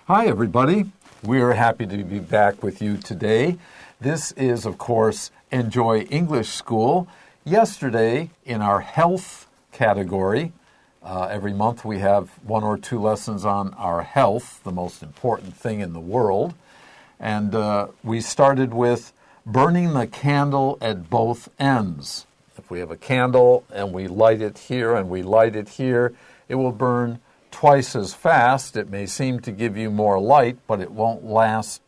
Hi, everybody. We're happy to be back with you today. This is, of course, Enjoy English School. Yesterday, in our health category, every month we have 1 or 2 lessons on our health, the most important thing in the world. And we started with burning the candle at both ends. If we have a candle and we light it here and we light it here, it will burn twice as fast. It may seem to give you more light, but it won't last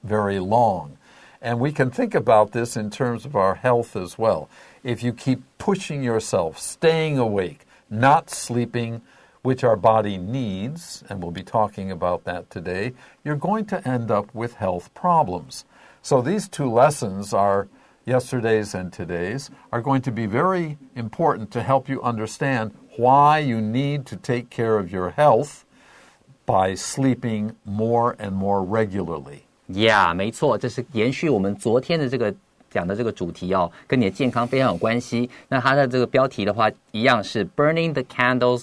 very long. And we can think about this in terms of our health as well. If you keep pushing yourself, staying awake, not sleeping, which our body needs, and we'll be talking about that today, you're going to end up with health problems. So these 2 lessons are yesterday's and today's, are going to be very important to help you understand why you need to take care of your health by sleeping more and more regularly. Yeah, 没错，这是延续我们昨天的讲的这个主题哦，跟你的健康非常有关系。那它的这个标题的话，一样是 burning the candle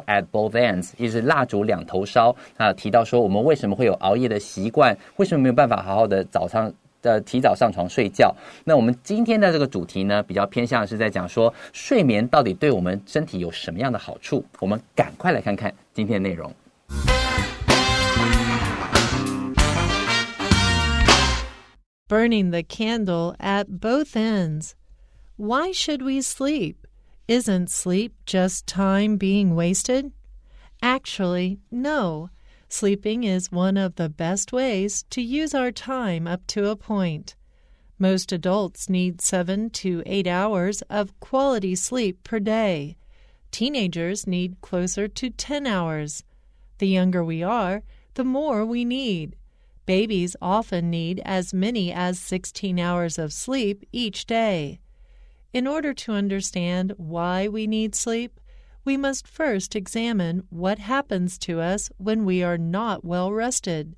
at both ends， 也就是蜡烛两头烧。提到说我们为什么会有熬夜的习惯，为什么没有办法好好的提早上床睡觉。那我们今天的这个主题呢，比较偏向是在讲说睡眠到底对我们身体有什么样的好处。我们赶快来看看今天的内容。Burning the candle at both ends. Why should we sleep? Isn't sleep just time being wasted? Actually, no. Sleeping is one of the best ways to use our time up to a point. Most adults need 7 to 8 hours of quality sleep per day. Teenagers need closer to 10 hours. The younger we are, the more we need. Babies often need as many as 16 hours of sleep each day. In order to understand why we need sleep, we must first examine what happens to us when we are not well rested.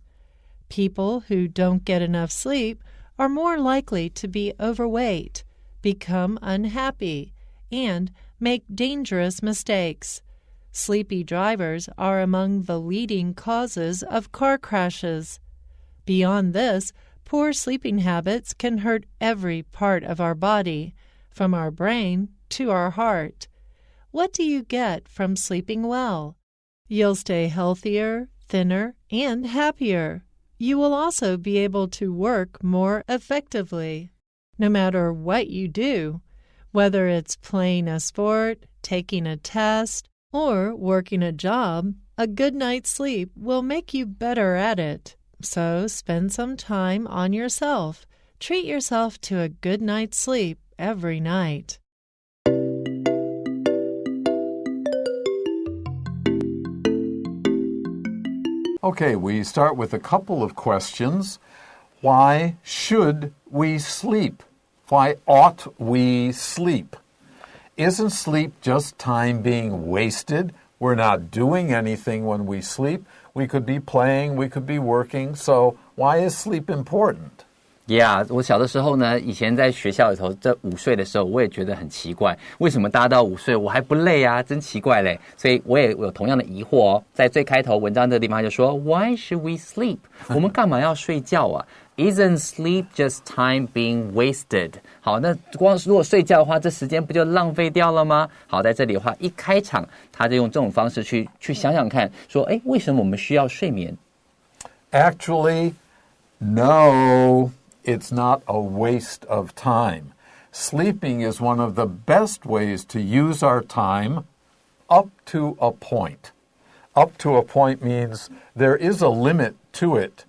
People who don't get enough sleep are more likely to be overweight, become unhappy, and make dangerous mistakes. Sleepy drivers are among the leading causes of car crashes. Beyond this, poor sleeping habits can hurt every part of our body, from our brain to our heart. What do you get from sleeping well? You'll stay healthier, thinner, and happier. You will also be able to work more effectively. No matter what you do, whether it's playing a sport, taking a test, or working a job, a good night's sleep will make you better at it. So spend some time on yourself. Treat yourself to a good night's sleep every night. Okay, we start with a couple of questions. Why should we sleep? Why ought we sleep? Isn't sleep just time being wasted? We're not doing anything when we sleep. We could be playing, we could be working. So why is sleep important?Yeah, 我小的时候呢，以前在学校里头，这午睡的时候，我也觉得很奇怪，为什么大家都要午睡，我还不累啊？真奇怪嘞！所以我也有同样的疑惑哦。在最开头文章这个地方就说 ，Why should we sleep？ 我们干嘛要睡觉啊？Isn't sleep just time being wasted？ 好，那如果睡觉的话，这时间不就浪费掉了吗？好，在这里的话，一开场他就用这种方式去想想看，说，为什么我们需要睡眠 ？Actually, no.It's not a waste of time. Sleeping is one of the best ways to use our time up to a point. Up to a point means there is a limit to it.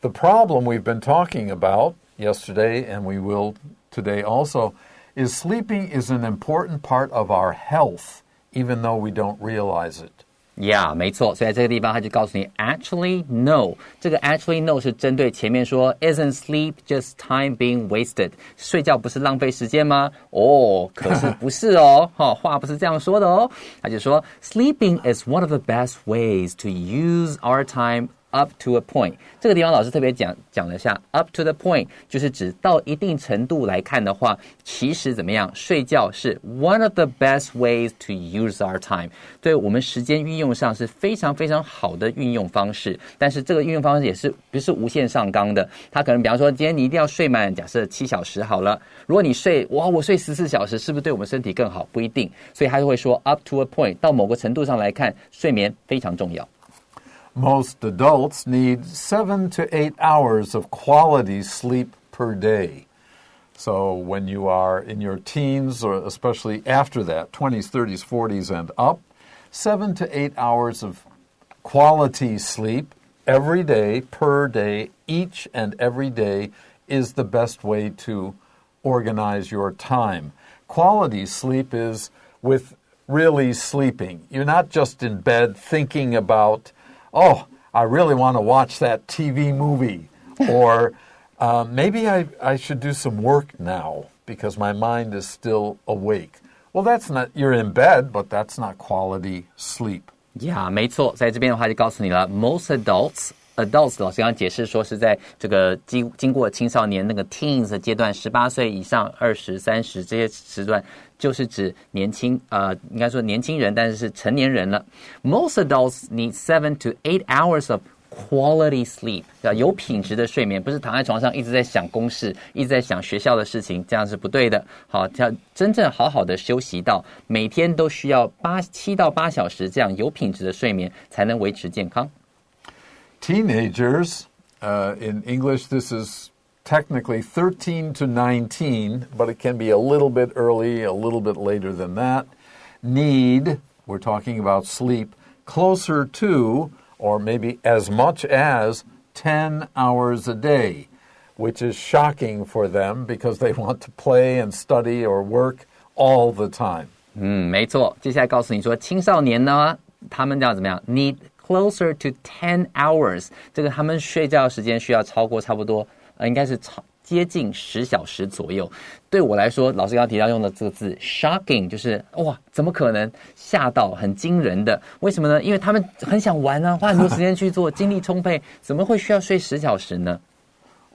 The problem we've been talking about yesterday, and we will today also, is sleeping is an important part of our health, even though we don't realize it.Yeah, 没错，所以在这个地方他就告诉你 actually no， 这个 actually no 是针对前面说 isn't sleep just time being wasted， 睡觉不是浪费时间吗？可是不是哦，话不是这样说的哦，他就说 sleeping is one of the best ways to use our time up to a point， 这个地方老师特别讲了一下 up to the point， 就是指到一定程度来看的话，其实怎么样，睡觉是 one of the best ways to use our time， 对我们时间运用上是非常非常好的运用方式，但是这个运用方式也是不是无限上纲的，它可能比方说今天你一定要睡满假设7小时好了，如果你睡我睡14小时，是不是对我们身体更好？不一定，所以他就会说 up to a point， 到某个程度上来看，睡眠非常重要。Most adults need 7 to 8 hours of quality sleep per day. So when you are in your teens, or especially after that, 20s, 30s, 40s, and up, 7 to 8 hours of quality sleep every day, per day, each and every day is the best way to organize your time. Quality sleep is with really sleeping. You're not just in bed thinking about, oh, I really want to watch that TV movie, or maybe I should do some work now because my mind is still awake. Well, that's not, you're in bed, but that's not quality sleep. Yeah, 没错，在这边的话就告诉你了 ，most adults 老师刚刚解释说是在这个经过青少年那个 teens 的阶段，18岁以上、20、30这些时段，就是指年轻应该说年轻人，但是是成年人了。Most adults need 7 to 8 hours of quality sleep， 有品质的睡眠，不是躺在床上一直在想公事，一直在想学校的事情，这样是不对的。好，要真正好好的休息到每天都需要7到8小时这样有品质的睡眠，才能维持健康。Teenagers, in English, this is technically 13 to 19, but it can be a little bit early, a little bit later than that, need, we're talking about sleep, closer to, or maybe as much as 10 hours a day, which is shocking for them because they want to play and study or work all the time. 没错，接下来告诉你说，青少年呢，他们要怎么样 ？Need closer to 10 hours， 这个他们睡觉时间需要超过差不多，应该是接近10小时左右。对我来说，老师刚刚提到用的这个字 shocking， 就是哇，怎么可能？吓到，很惊人的。为什么呢？因为他们很想玩啊，花很多时间去做，精力充沛，怎么会需要睡10小时呢？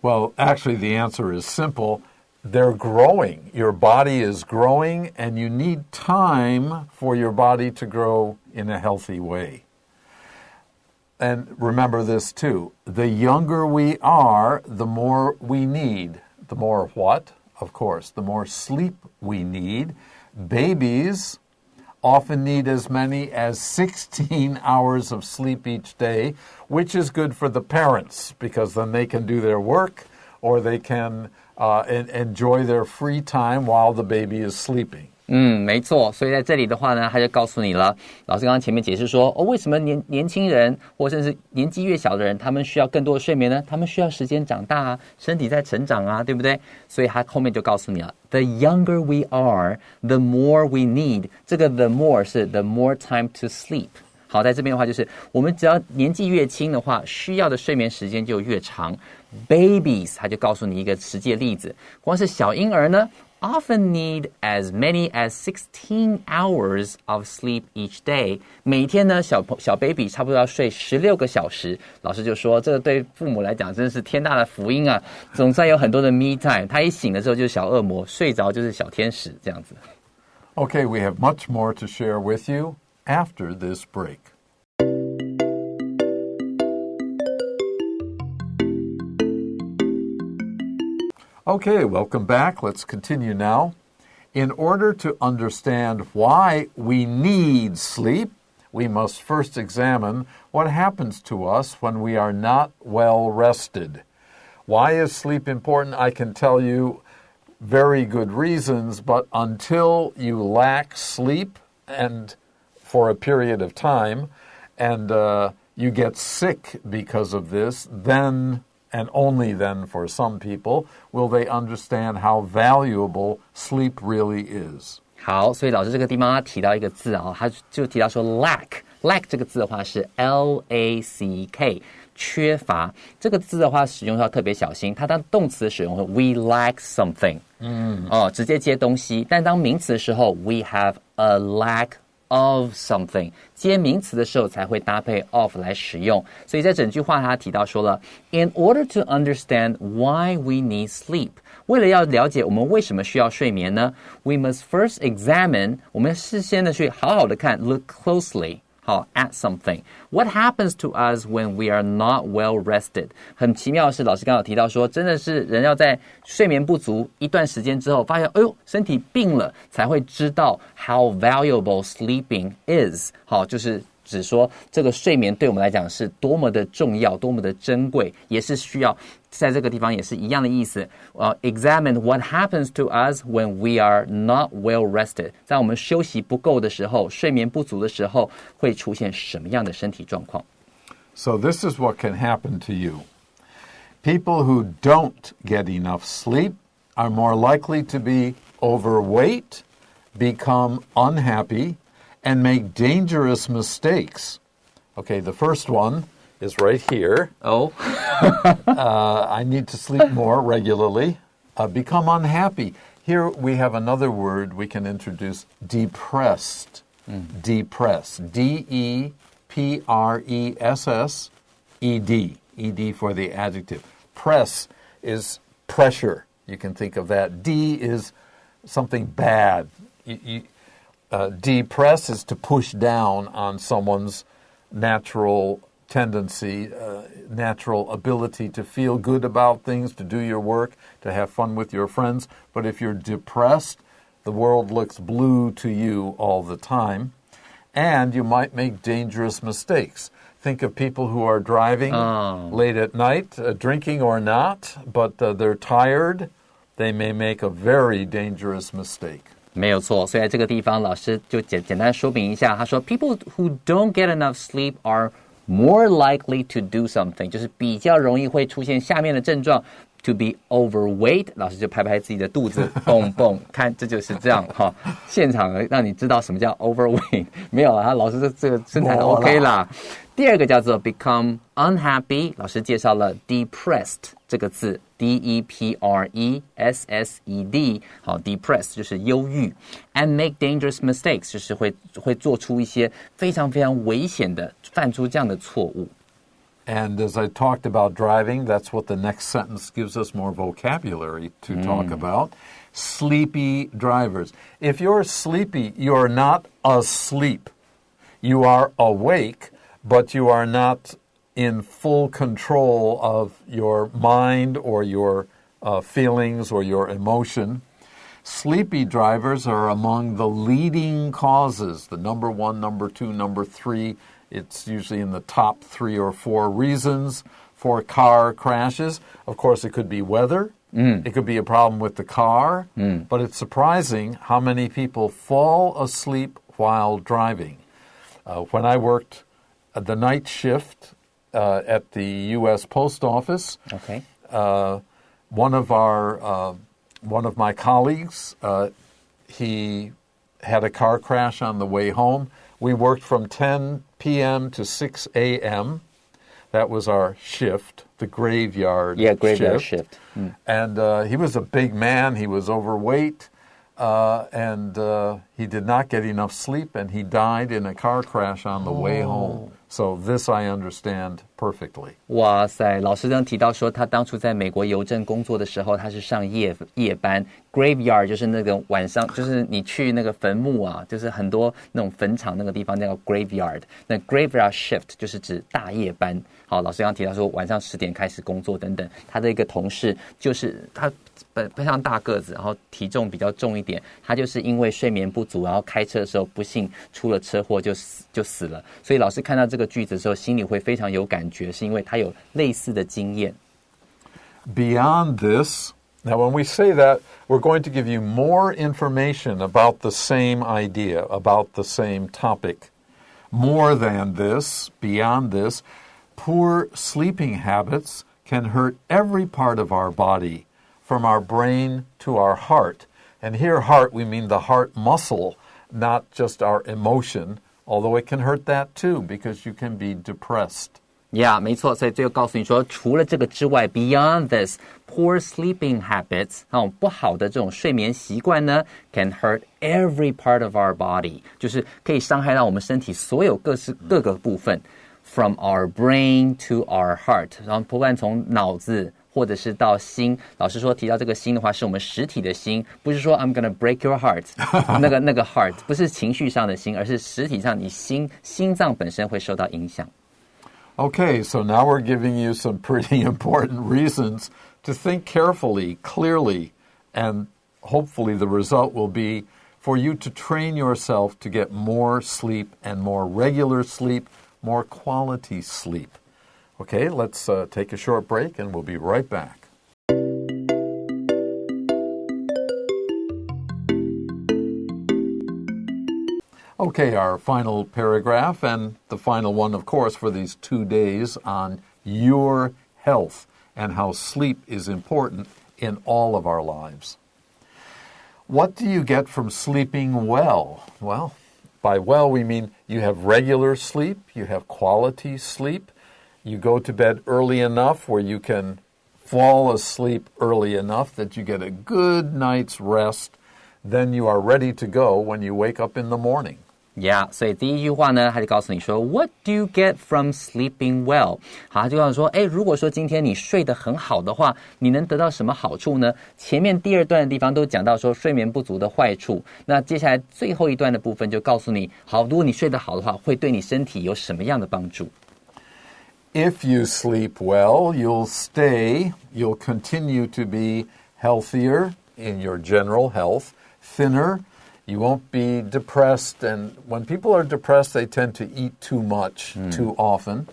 Well, actually, the answer is simple. They're growing. Your body is growing, and you need time for your body to grow in a healthy way.And remember this too. The younger we are, the more we need. The more what? Of course, the more sleep we need. Babies often need as many as 16 hours of sleep each day, which is good for the parents because then they can do their work or they can enjoy their free time while the baby is sleeping.没错，所以在这里的话呢，他就告诉你了。老师刚刚前面解释说，为什么年轻人或甚至年纪越小的人，他们需要更多的睡眠呢？他们需要时间长大啊，身体在成长啊，对不对？所以他后面就告诉你了 ，The younger we are, the more we need。这个 the more 是 the more time to sleep。好，在这边的话就是，我们只要年纪越轻的话，需要的睡眠时间就越长。Babies， 他就告诉你一个实际的例子，光是小婴儿呢。Often need as many as 16 hours of sleep each day. 每天呢，小 baby 差不多要睡16个小时。老师就说，这个对父母来讲真的是天大的福音啊！总算有很多的 me time。他一醒的时候就是小恶魔，睡着就是小天使，这样子。Okay, we have much more to share with you after this break.Okay, welcome back. Let's continue now. In order to understand why we need sleep, we must first examine what happens to us when we are not well rested. Why is sleep important? I can tell you very good reasons, but until you lack sleep and for a period of time and you get sick because of this, then...And only then for some people will they understand how valuable sleep really is. 好，所以老师这个地方他提到一个字啊，他就提到说 lack 这个字的话是 lack 缺乏，这个字的话使用要特别小心，它当动词的使用 we lack something，直接接东西，但当名词的时候 we have a lack of something， 接名词的时候才会搭配 of 来使用。所以在整句话他提到说了 ，In order to understand why we need sleep， 为了要了解我们为什么需要睡眠呢 ，We must first examine， 我们事先的去好好的看 ，look closely。好 at something. What happens to us when we are not well rested? 很奇妙的是，老师刚好提到说，真的是人要在睡眠不足一段时间之后，发现哎呦身体病了，才会知道 how valuable sleeping is. 好，就是指说这个睡眠对我们来讲是多么的重要，多么的珍贵，也是需要在这个地方也是一样的意思。Examine what happens to us when we are not well rested. 在我们休息不够的时候，睡眠不足的时候，会出现什么样的身体状况 So this is what can happen to you. People who don't get enough sleep are more likely to be overweight, become unhappy, and make dangerous mistakes. Okay, the first one is right here. Oh. I need to sleep more regularly. Become unhappy. Here we have another word we can introduce, depressed. Depressed. D-E-P-R-E-S-S-E-D. E-D for the adjective. Press is pressure. You can think of that. D is something bad. Depress is to push down on someone's natural tendency, natural ability to feel good about things, to do your work, to have fun with your friends. But if you're depressed, the world looks blue to you all the time, and you might make dangerous mistakes. Think of people who are driving late at night, drinking or not, but they're tired. They may make a very dangerous mistake. 没有错，所以在这个地方，老师就简单说明一下。他说 ，People who don't get enough sleep are more likely to do something， 就是比较容易会出现下面的症状。To be overweight， 老师就拍拍自己的肚子，蹦蹦，看这就是这样哈。现场让你知道什么叫 overweight， 没有啊，老师这个身材 OK 啦。第二个叫做 become unhappy， 老师介绍了 depressed 这个字 ，D-E-P-R-E-S-S-E-D， 好 ，depressed 就是忧郁 ，and make dangerous mistakes 就是会做出一些非常非常危险的，犯出这样的错误。And as I talked about driving, that's what the next sentence gives us more vocabulary to talk about. Sleepy drivers. If you're sleepy, you're not asleep. You are awake, but you are not in full control of your mind or your feelings or your emotion. Sleepy drivers are among the leading causes, the number 1, number 2, number 3. It's usually in the top 3 or 4 reasons for car crashes. Of course, it could be weather. It could be a problem with the car. But it's surprising how many people fall asleep while driving. When I worked the night shift at the U.S. Post Office, one of my colleagues, he had a car crash on the way home. We worked from 10 p.m. to 6 a.m. That was our shift, the graveyard shift. And he was a big man. He was overweight, and he did not get enough sleep, and he died in a car crash on the way home. So this I understand perfectly. 哇塞，老师刚提到说，他当初在美国邮政工作的时候，他是上夜班 ，graveyard 就是那个晚上，就是你去那个坟墓啊，就是很多那种坟场那个地方叫 graveyard。那 graveyard shift 就是指大夜班。好，老师刚提到说晚上10点开始工作等等，他的一个同事就是他非常大个子，然后体重比较重一点，他就是因为睡眠不足，然后开车的时候不幸出了车祸就死了。所以老师看到这个句子的时候，心里会非常有感觉，是因为他有类似的经验。Beyond this, now when we say that, we're going to give you more information about the same idea, about the same topic. More than this, beyond this, poor sleeping habits can hurt every part of our body, from our brain to our heart. And here, heart, we mean the heart muscle, not just our emotion, although it can hurt that too, because you can be depressed. Yeah, 没错，所以最后告诉你说，除了这个之外 ，beyond this, poor sleeping habits， 那种不好的这种睡眠习惯呢 ，can hurt every part of our body， 就是可以伤害到我们身体所有各个部分 ，from our brain to our heart， 然后不管从脑子或者是到心。老师说提到这个心的话，是我们实体的心，不是说 I'm gonna break your heart， 那个 heart 不是情绪上的心，而是实体上你心脏本身会受到影响。Okay, so now we're giving you some pretty important reasons to think carefully, clearly, and hopefully the result will be for you to train yourself to get more sleep and more regular sleep, more quality sleep. Okay, let's take a short break and we'll be right back. Okay, our final paragraph, and the final one, of course, for these 2 days on your health and how sleep is important in all of our lives. What do you get from sleeping well? Well, by well, we mean you have regular sleep, you have quality sleep, you go to bed early enough where you can fall asleep early enough that you get a good night's rest, then you are ready to go when you wake up in the morning.Yeah, 所以第一句话呢，他就告诉你说 What do you get from sleeping well? 好，他就告诉说，如果说今天你睡得很好的话，你能得到什么好处呢？前面第二段的地方都讲到说睡眠不足的坏处，那接下来最后一段的部分就告诉你，好，如果你睡得好的话，会对你身体有什么样的帮助？ If you sleep well, you'll continue to be healthier in your general health, thinner.You won't be depressed, and when people are depressed, they tend to eat too much too often,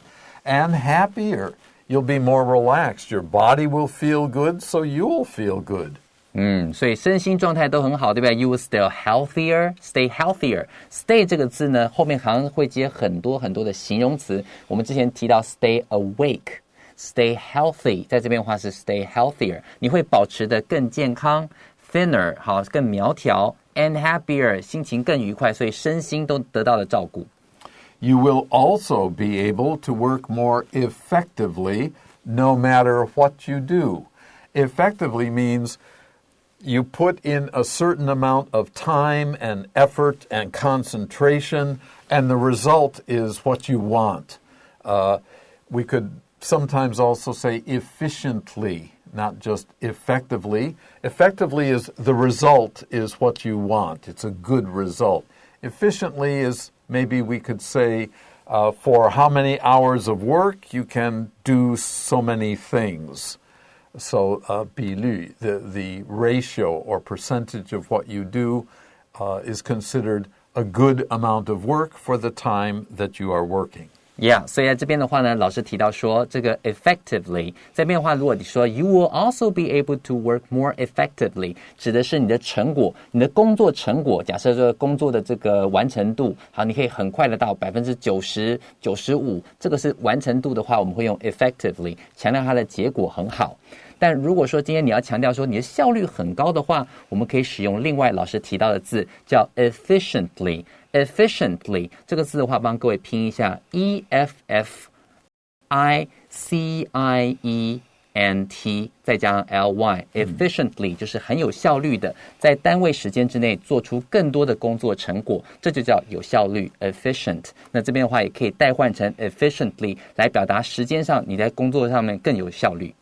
and happier. You'll be more relaxed. Your body will feel good, so you'll feel good. 所以身心状态都很好，对不对 ？You will stay healthier. Stay 这个字呢，后面好像会接很多很多的形容词。我们之前提到 stay awake, stay healthy， 在这边的话是 stay healthier， 你会保持得更健康 ，thinner 好更苗条。And happier， 心情更愉快，所以身心都得到了照顾。You will also be able to work more effectively no matter what you do. Effectively means you put in a certain amount of time and effort and concentration, and the result is what you want. We could sometimes also say efficiently.Not just effectively. Effectively is the result is what you want. It's a good result. Efficiently is maybe we could say for how many hours of work you can do so many things. So 比率, the ratio or percentage of what you do is considered a good amount of work for the time that you are working.Yeah, 所以在这边的话呢，老师提到说这个 effectively， 这边的话，如果你说 you will also be able to work more effectively， 指的是你的成果，你的工作成果。假设说工作的这个完成度，好，你可以很快的到90%、95%，这个是完成度的话，我们会用 effectively， 强调它的结果很好。但如果说今天你要强调说你的效率很高的话，我们可以使用另外老师提到的字叫 efficiently。Efficiently 这个字的话，帮各位拼一下 E-F-F-I-C-I-E-N-T 再加上 L-Y，efficiently 就是很有效率的，在单位时间之内做出更多的工作成果，这就叫有效率 efficient。那这边的话也可以代换成 efficiently 来表达时间上你在工作上面更有效率。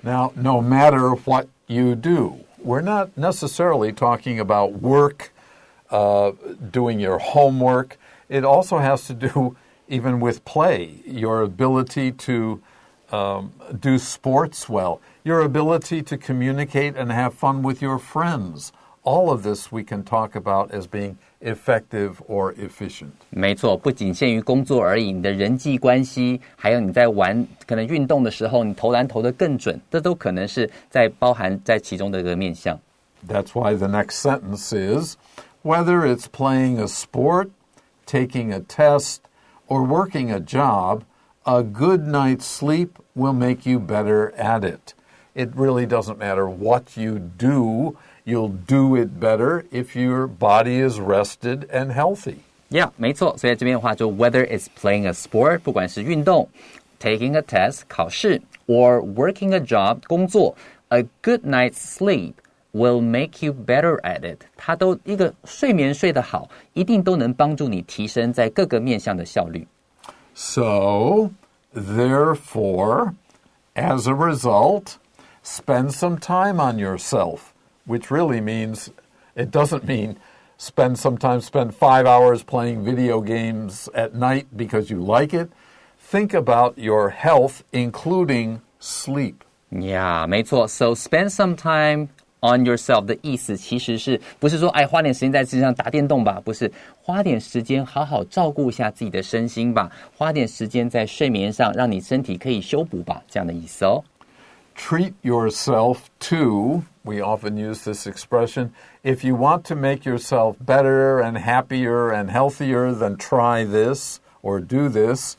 Now, no matter what you do, we're not necessarily talking about work.Doing your homework. It also has to do even with play, your ability to do sports well, your ability to communicate and have fun with your friends. All of this we can talk about as being effective or efficient. 没错，不仅限于工作而已，你的人际关系，还有你在玩可能运动的时候，你投篮投得更准，这都可能是包含在其中的一个面向。That's why the next sentence is,Whether it's playing a sport, taking a test, or working a job, a good night's sleep will make you better at it. It really doesn't matter what you do, you'll do it better if your body is rested and healthy. Yeah, 没错，所以这边的话就 whether it's playing a sport, 不管是运动 taking a test 考试 or working a job 工作 a good night's sleep will make you better at it 它都一个睡眠睡得好一定都能帮助你提升在各个面向的效率 So, therefore, as a result, spend some time on yourself, which really means, it doesn't mean spend 5 hours playing video games at night because you like it. Think about your health, including sleep. Yeah, 没错 So spend some time on yourself 的意思其实是不是说花点时间在身上打电动吧不是花点时间好好照顾一下自己的身心吧花点时间在睡眠上让你身体可以修补吧这样的意思哦 Treat yourself too. We often use this expression. If you want to make yourself better and happier and healthier, then try this or do this.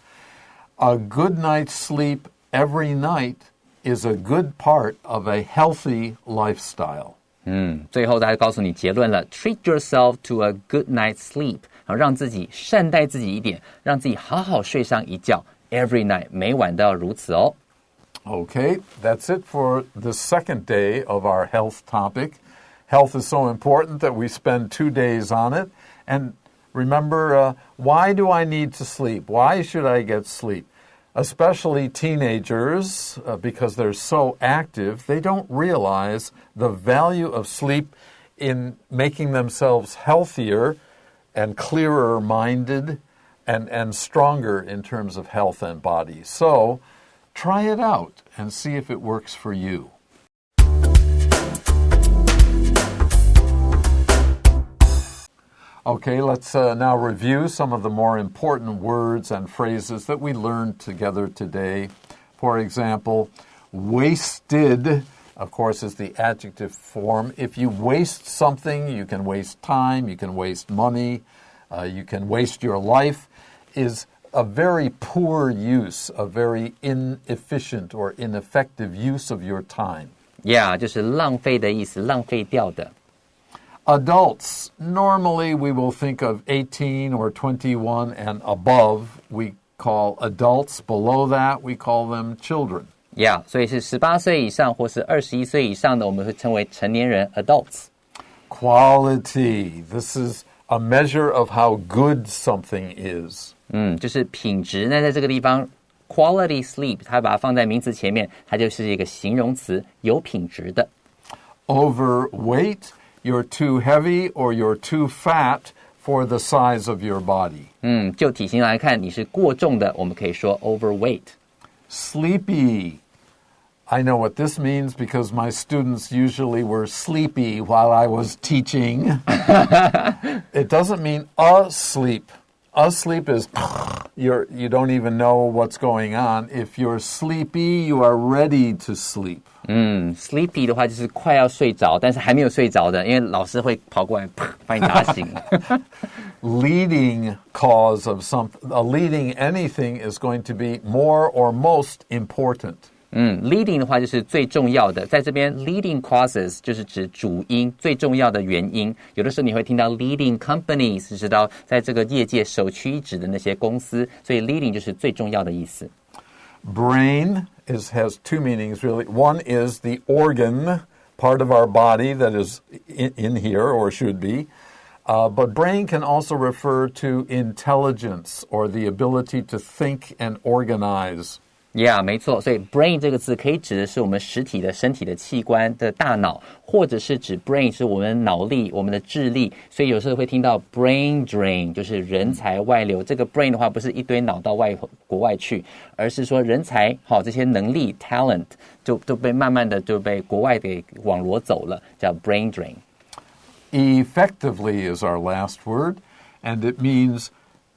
A good night's sleep every night is a good part of a healthy lifestyle. 最后他告诉你结论了 Treat yourself to a good night's sleep 让自己善待自己一点让自己好好睡上一觉 Every night 每晚都要如此哦 Okay, that's it for the second day of our health topic. Health is so important that we spend 2 days on it. And remember, why do I need to sleep? Why should I get sleep? Especially teenagers, because they're so active, they don't realize the value of sleep in making themselves healthier and clearer-minded and stronger in terms of health and body. So, try it out and see if it works for you. Okay, let's now review some of the more important words and phrases that we learned together today. For example, wasted, of course, is the adjective form. If you waste something, you can waste time, you can waste money, you can waste your life, is a very poor use, a very inefficient or ineffective use of your time. Yeah, 就是浪费的意思，浪费掉的。Adults, normally we will think of 18 or 21 and above. We call adults. Below that, we call them children. Yeah, 所以是18岁以上或是21岁以上的，我们会称为成年人 adults. Quality. This is a measure of how good something is. 就是品质。那在这个地方 quality sleep 它把它放在名词前面它就是一个形容词有品质的 Overweight, you're too heavy or you're too fat for the size of your body. 就体型来看你是过重的我们可以说 overweight. Sleepy. I know what this means because my students usually were sleepy while I was teaching. It doesn't mean asleep. Asleep is you don't even know what's going on. If you're sleepy, you are ready to sleep. Sleepy 的话就是快要睡着但是还没有睡着的因为老师会跑过来把你打醒 Leading cause of something, leading anything is going to be more or most important. Leading 的话就是最重要的在这边 leading causes 就是指主因最重要的原因有的时候你会听到 leading companies 是知道在这个业界首屈一指的那些公司所以 leading 就是最重要的意思 Brain has two meanings really. One is the organ, part of our body that is in here or should be. But brain can also refer to intelligence or the ability to think and organize. Yeah, 没错，所以 brain 这个字可以指的是我们实体的身体的器官的大脑，或者是指 brain 是我们的脑力、我们的智力，所以有时候会听到 brain drain， 就是人才外流。这个 brain 的话不是一堆脑到国外去，而是说人才这些能力 talent 就被慢慢的就被国外给网罗走了，叫 brain drain. Effectively is our last word, and it means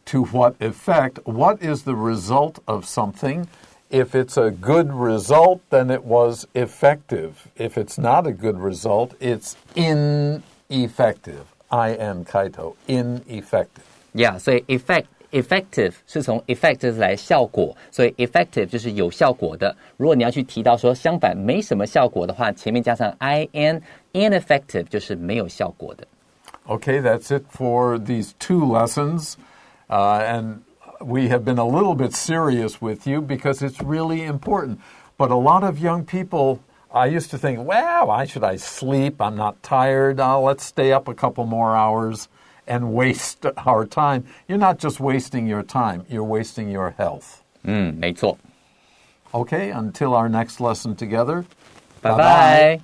to what effect? What is the result of something?If it's a good result, then it was effective. If it's not a good result, it's ineffective. I-N 开头 ineffective. Yeah, 所以 effective 是从 effect 来效果，所以 effective 就是有效果的。如果你要去提到说相反没什么效果的话，前面加上 I-N ineffective 就是没有效果的。Okay, that's it for these two lessons. And we have been a little bit serious with you because it's really important. But a lot of young people, I used to think, well, why should I sleep? I'm not tired. Let's stay up a couple more hours and waste our time. You're not just wasting your time, you're wasting your health. 没错。 Okay, until our next lesson together. Bye-bye.